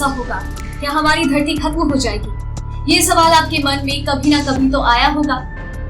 कैसा होगा? क्या हमारी धरती खत्म हो जाएगी? ये सवाल आपके मन में कभी ना कभी तो आया होगा।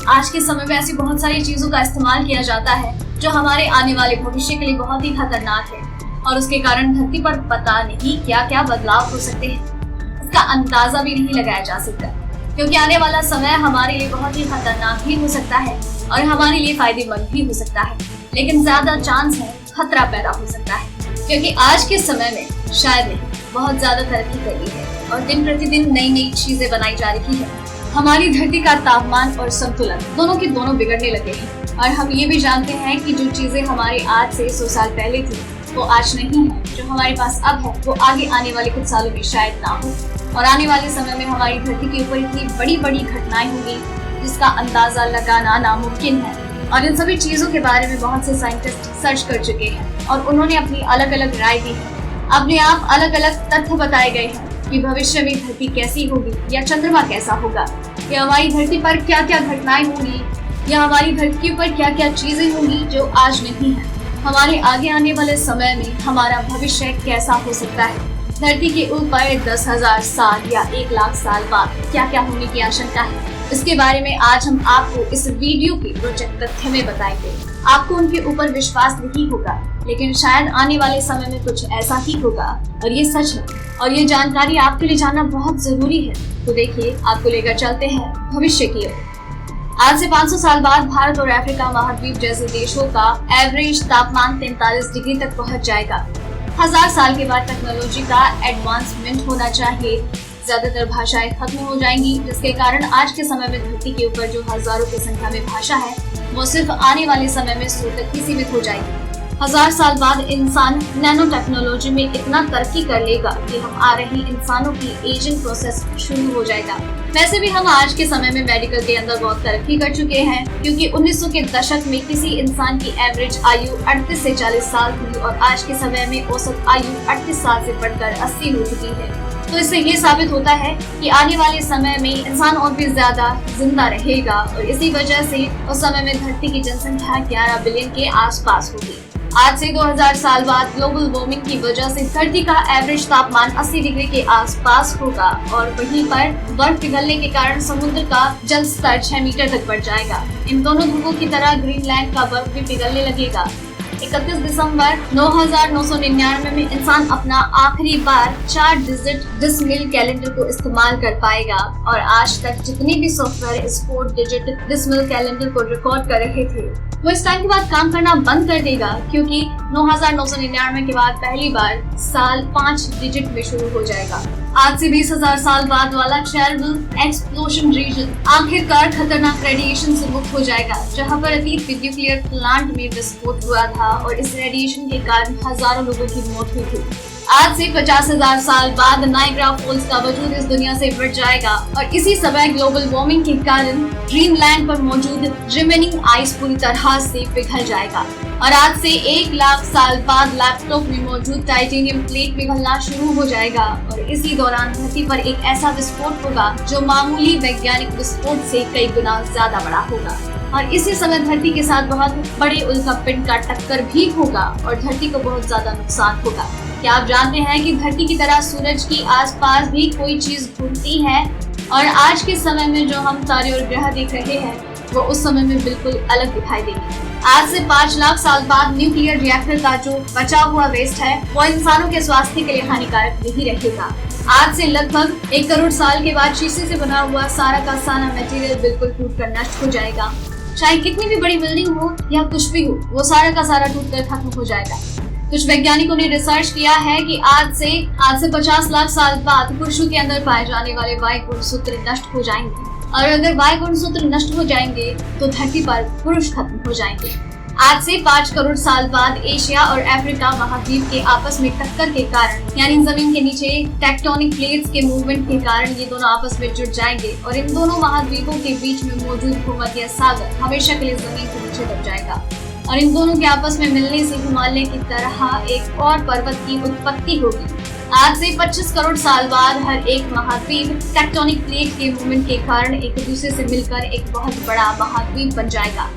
आज के समय में ऐसी बहुत सारी चीजों का इस्तेमाल किया जाता है जो हमारे आने वाले भविष्य के लिए बहुत ही खतरनाक है और उसके कारण धरती पर पता नहीं क्या क्या बदलाव हो सकते हैं। इसका अंदाजा भी नहीं लगाया जा सकता, क्योंकि आने वाला समय हमारे लिए बहुत ही खतरनाक भी हो सकता है और हमारे लिए फायदेमंद भी हो सकता है, लेकिन ज्यादा चांस है खतरा पैदा हो सकता है, क्योंकि आज के समय में शायद नहीं बहुत ज्यादा तरक्की कर ली है और दिन प्रतिदिन नई नई चीजें बनाई जा रही है। हमारी धरती का तापमान और संतुलन दोनों के दोनों बिगड़ने लगे हैं और हम ये भी जानते हैं कि जो चीजें हमारे आज से 100 साल पहले थी वो आज नहीं है। जो हमारे पास अब है वो आगे आने वाले कुछ सालों में शायद ना हो और आने वाले समय में हमारी धरती के ऊपर इतनी बड़ी बड़ी घटनाएं होंगी जिसका अंदाजा लगाना नामुमकिन है। और इन सभी चीजों के बारे में बहुत से साइंटिस्ट सर्च कर चुके हैं और उन्होंने अपनी अलग अलग राय दी है। अपने आप अलग अलग तथ्य बताए गए हैं कि भविष्य में धरती कैसी होगी या चंद्रमा कैसा होगा, या हमारी धरती पर क्या क्या घटनाएं होंगी, या हमारी धरती पर क्या क्या चीजें होंगी जो आज नहीं है। हमारे आगे आने वाले समय में हमारा भविष्य कैसा हो सकता है, धरती के ऊपर 10,000 साल या 1 लाख साल बाद क्या क्या होने की आशंका है, इसके बारे में आज हम आपको इस वीडियो के रोचक तथ्य में बताएंगे। आपको उनके ऊपर विश्वास नहीं होगा, लेकिन शायद आने वाले समय में कुछ ऐसा ही होगा और ये सच है और ये जानकारी आपके लिए जानना बहुत जरूरी है। तो देखिए, आपको लेकर चलते हैं भविष्य की ओर। आज से 500 साल बाद भारत और अफ्रीका महाद्वीप जैसे देशों का एवरेज तापमान 43 डिग्री तक पहुंच जाएगा। 1000 साल के बाद टेक्नोलॉजी का एडवांसमेंट होना चाहिए, ज्यादातर भाषाएं खत्म हो जाएंगी, जिसके कारण आज के समय में धरती के ऊपर जो हजारों की संख्या में भाषा है वो सिर्फ आने वाले समय में 100 तक ही सीमित हो जाएगी। 1000 साल बाद इंसान नैनो टेक्नोलॉजी में इतना तरक्की कर लेगा कि हम आ रही इंसानों की एजिंग प्रोसेस शुरू हो जाएगा। वैसे भी हम आज के समय में मेडिकल के अंदर बहुत तरक्की कर चुके हैं, क्योंकि 1900 के दशक में किसी इंसान की एवरेज आयु 38 से 40 साल थी और आज के समय में औसत आयु 38 साल से बढ़कर 80 हो चुकी है। तो इससे ये साबित होता है कि आने वाले समय में इंसान और भी ज्यादा जिंदा रहेगा और इसी वजह से उस समय में धरती की जनसंख्या 11 बिलियन के आसपास होगी। आज से 2000 साल बाद ग्लोबल वार्मिंग की वजह से धरती का एवरेज तापमान 80 डिग्री के आसपास होगा और वहीं पर बर्फ पिघलने के कारण समुद्र का जल स्तर 6 मीटर तक बढ़ जाएगा। इन दोनों ध्रुवों की तरह ग्रीनलैंड का बर्फ भी पिघलने लगेगा। 31 दिसंबर 9999 में इंसान अपना आखिरी बार 4 डिजिट डिसमिल कैलेंडर को इस्तेमाल कर पाएगा और आज तक जितने भी सॉफ्टवेयर इस 4 डिजिट डिसमिल कैलेंडर को रिकॉर्ड कर रहे थे वो इस टाइम के बाद काम करना बंद कर देगा, क्योंकि 9999 के बाद पहली बार साल 5 डिजिट में शुरू हो जाएगा। आज से 20,000 साल बाद वाला चेरनोबिल एक्सप्लोजन रीजन आखिरकार खतरनाक रेडिएशन से मुक्त हो जाएगा, जहां पर अतीत में न्यूक्लियर प्लांट में विस्फोट हुआ था और इस रेडिएशन के कारण हजारों लोगों की मौत हुई थी। आज से 50,000 साल बाद नायग्रा फॉल्स का वजूद इस दुनिया से बढ़ जाएगा और इसी समय ग्लोबल वार्मिंग के कारण ग्रीनलैंड पर मौजूद रिमेनिंग आइस पूरी तरह से पिघल जाएगा। और आज से 1 लाख साल बाद लैपटॉप में मौजूद टाइटेनियम प्लेट पिघलना शुरू हो जाएगा और इसी दौरान धरती पर एक ऐसा विस्फोट होगा जो मामूली वैज्ञानिक विस्फोट से कई गुना ज्यादा बड़ा होगा। और इसी समय धरती के साथ बहुत बड़े उल्कापिंड का टक्कर भी होगा और धरती को बहुत ज्यादा नुकसान होगा। क्या आप जानते हैं कि धरती की तरह सूरज की आसपास भी कोई चीज घूमती है और आज के समय में जो हम तारे और ग्रह देख रहे हैं वो उस समय में बिल्कुल अलग दिखाई देंगे। आज से 5 लाख साल बाद न्यूक्लियर रिएक्टर का जो बचा हुआ वेस्ट है वो इंसानों के स्वास्थ्य के लिए हानिकारक नहीं रहेगा। आज से लगभग 1 करोड़ साल के बाद शीशे से बना हुआ सारा का सारा मटेरियल बिल्कुल टूटकर नष्ट हो जाएगा। चाहे कितनी भी बड़ी बिल्डिंग हो या कुछ भी हो, वो सारा का सारा टूटकर खत्म हो जाएगा। कुछ वैज्ञानिकों ने रिसर्च किया है कि आज से 50 लाख साल बाद पुरुषों के अंदर पाए जाने वाले वायु गुणसूत्र नष्ट हो जाएंगे और अगर वायु गुणसूत्र नष्ट हो जाएंगे तो धरती पर पुरुष खत्म हो जाएंगे। आज से 5 करोड़ साल बाद एशिया और अफ्रीका महाद्वीप के आपस में टक्कर के कारण, यानी जमीन के नीचे टेक्टोनिक प्लेट्स के मूवमेंट के कारण ये दोनों आपस में जुड़ जाएंगे और इन दोनों महाद्वीपों के बीच में मौजूद भूमध्य सागर हमेशा के लिए जमीन के नीचे दब जाएगा और इन दोनों के आपस में मिलने से हिमालय की तरह एक और पर्वत की उत्पत्ति होगी। आज से 25 करोड़ साल बाद हर एक महाद्वीप टेक्टोनिक प्लेट के मूवमेंट के कारण एक दूसरे से मिलकर एक बहुत बड़ा महाद्वीप बन जाएगा।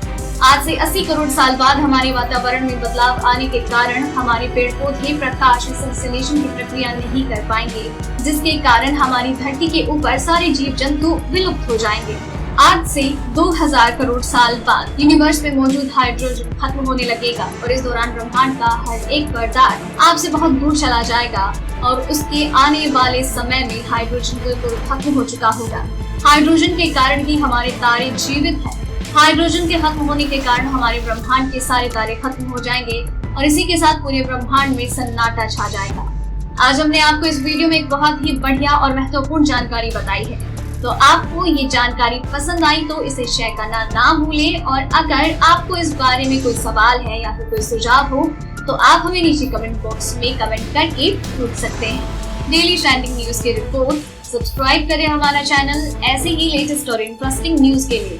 आज से 80 करोड़ साल बाद हमारे वातावरण में बदलाव आने के कारण हमारे पेड़ पौधे प्रकाश संश्लेषण की प्रक्रिया नहीं कर पाएंगे, जिसके कारण हमारी धरती के ऊपर सारे जीव जंतु विलुप्त हो जाएंगे। आज से 2000 करोड़ साल बाद यूनिवर्स में मौजूद हाइड्रोजन खत्म होने लगेगा और इस दौरान ब्रह्मांड का हर एक पदार्थ आपसे बहुत दूर चला जाएगा और उसके आने वाले समय में हाइड्रोजन बिल्कुल खत्म हो चुका होगा। हाइड्रोजन के कारण ही हमारे तारे जीवित हैं। हाइड्रोजन के खत्म होने के कारण हमारे ब्रह्मांड के सारे तारे खत्म हो जाएंगे और इसी के साथ पूरे ब्रह्मांड में सन्नाटा छा जाएगा। आज हमने आपको इस वीडियो में एक बहुत ही बढ़िया और महत्वपूर्ण जानकारी बताई है। तो आपको ये जानकारी पसंद आई तो इसे शेयर करना ना भूलें और अगर आपको इस बारे में कोई सवाल है या फिर कोई सुझाव हो तो आप हमें नीचे कमेंट बॉक्स में कमेंट करके पूछ सकते हैं। डेली ट्रेंडिंग न्यूज की रिपोर्ट सब्सक्राइब करें हमारा चैनल ऐसे ही लेटेस्ट और इंटरेस्टिंग न्यूज के लिए।